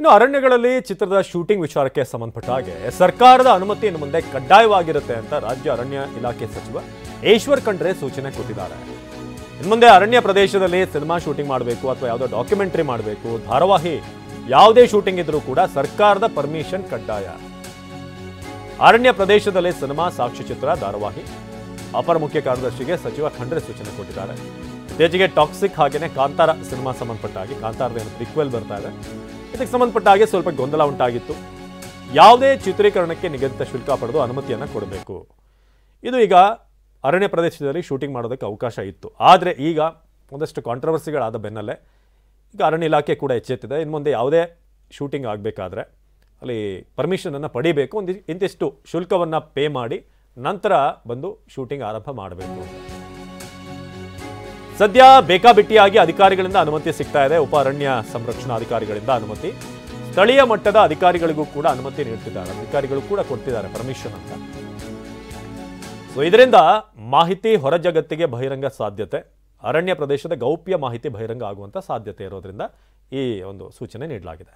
ಇನ್ನು ಅರಣ್ಯಗಳಲ್ಲಿ ಚಿತ್ರದ ಶೂಟಿಂಗ್ ವಿಚಾರಕ್ಕೆ ಸಂಬಂಧಪಟ್ಟ ಹಾಗೆ ಸರ್ಕಾರದ ಅನುಮತಿ ಇನ್ನು ಮುಂದೆ ಕಡ್ಡಾಯವಾಗಿರುತ್ತೆ ಅಂತ ರಾಜ್ಯ ಅರಣ್ಯ ಇಲಾಖೆ ಸಚಿವ ಈಶ್ವರ್ ಖಂಡ್ರೆ ಸೂಚನೆ ಕೊಟ್ಟಿದ್ದಾರೆ. ಇನ್ನು ಮುಂದೆ ಅರಣ್ಯ ಪ್ರದೇಶದಲ್ಲಿ ಸಿನಿಮಾ ಶೂಟಿಂಗ್ ಮಾಡಬೇಕು ಅಥವಾ ಯಾವುದೋ ಡಾಕ್ಯುಮೆಂಟರಿ ಮಾಡಬೇಕು, ಧಾರಾವಾಹಿ ಯಾವುದೇ ಶೂಟಿಂಗ್ ಇದ್ರೂ ಕೂಡ ಸರ್ಕಾರದ ಪರ್ಮಿಷನ್ ಕಡ್ಡಾಯ. ಅರಣ್ಯ ಪ್ರದೇಶದಲ್ಲಿ ಸಿನಿಮಾ, ಸಾಕ್ಷ್ಯಚಿತ್ರ, ಧಾರಾವಾಹಿ ಅಪರ ಮುಖ್ಯ ಕಾರ್ಯದರ್ಶಿಗೆ ಸಚಿವ ಖಂಡ್ರೆ ಸೂಚನೆ ಕೊಟ್ಟಿದ್ದಾರೆ. ಇತ್ತೀಚೆಗೆ ಟಾಕ್ಸಿಕ್ ಹಾಗೇನೆ ಕಾಂತಾರ ಸಿನಿಮಾ ಸಂಬಂಧಪಟ್ಟ ಹಾಗೆ ಕಾಂತಾರದ ಏನು ಪ್ರಿಕ್ವೆಲ್ ಬರ್ತಾ ಇದೆ, ಇದಕ್ಕೆ ಸಂಬಂಧಪಟ್ಟ ಹಾಗೆ ಸ್ವಲ್ಪ ಗೊಂದಲ ಉಂಟಾಗಿತ್ತು. ಯಾವುದೇ ಚಿತ್ರೀಕರಣಕ್ಕೆ ನಿಗದಿತ ಶುಲ್ಕ ಪಡೆದು ಅನುಮತಿಯನ್ನು ಕೊಡಬೇಕು. ಇದು ಈಗ ಅರಣ್ಯ ಪ್ರದೇಶದಲ್ಲಿ ಶೂಟಿಂಗ್ ಮಾಡೋದಕ್ಕೆ ಅವಕಾಶ ಇತ್ತು. ಆದರೆ ಈಗ ಒಂದಷ್ಟು ಕಾಂಟ್ರವರ್ಸಿಗಳಾದ ಬೆನ್ನಲ್ಲೇ ಈಗ ಅರಣ್ಯ ಇಲಾಖೆ ಕೂಡ ಎಚ್ಚೆತ್ತಿದೆ. ಇನ್ನು ಮುಂದೆ ಯಾವುದೇ ಶೂಟಿಂಗ್ ಆಗಬೇಕಾದ್ರೆ ಅಲ್ಲಿ ಪರ್ಮಿಷನನ್ನು ಪಡಿಬೇಕು, ಇಂತಿಷ್ಟು ಶುಲ್ಕವನ್ನು ಪೇ ಮಾಡಿ ನಂತರ ಬಂದು ಶೂಟಿಂಗ್ ಆರಂಭ ಮಾಡಬೇಕು. ಸದ್ಯ ಬೇಕಾಬಿಟ್ಟಿಯಾಗಿ ಅಧಿಕಾರಿಗಳಿಂದ ಅನುಮತಿ ಸಿಗ್ತಾ ಇದೆ. ಉಪ ಅರಣ್ಯ ಸಂರಕ್ಷಣಾಧಿಕಾರಿಗಳಿಂದ ಅನುಮತಿ, ಸ್ಥಳೀಯ ಮಟ್ಟದ ಅಧಿಕಾರಿಗಳಿಗೂ ಕೂಡ ಅನುಮತಿ ನೀಡ್ತಿದ್ದಾರೆ. ಅಧಿಕಾರಿಗಳು ಕೂಡ ಕೊಡ್ತಿದ್ದಾರೆ ಪರ್ಮಿಷನ್ ಅಂತ. ಸೊ ಇದರಿಂದ ಮಾಹಿತಿ ಹೊರ ಜಗತ್ತಿಗೆ ಬಹಿರಂಗ ಸಾಧ್ಯತೆ, ಅರಣ್ಯ ಪ್ರದೇಶದ ಗೌಪ್ಯ ಮಾಹಿತಿ ಬಹಿರಂಗ ಆಗುವಂಥ ಸಾಧ್ಯತೆ ಇರೋದ್ರಿಂದ ಈ ಒಂದು ಸೂಚನೆ ನೀಡಲಾಗಿದೆ.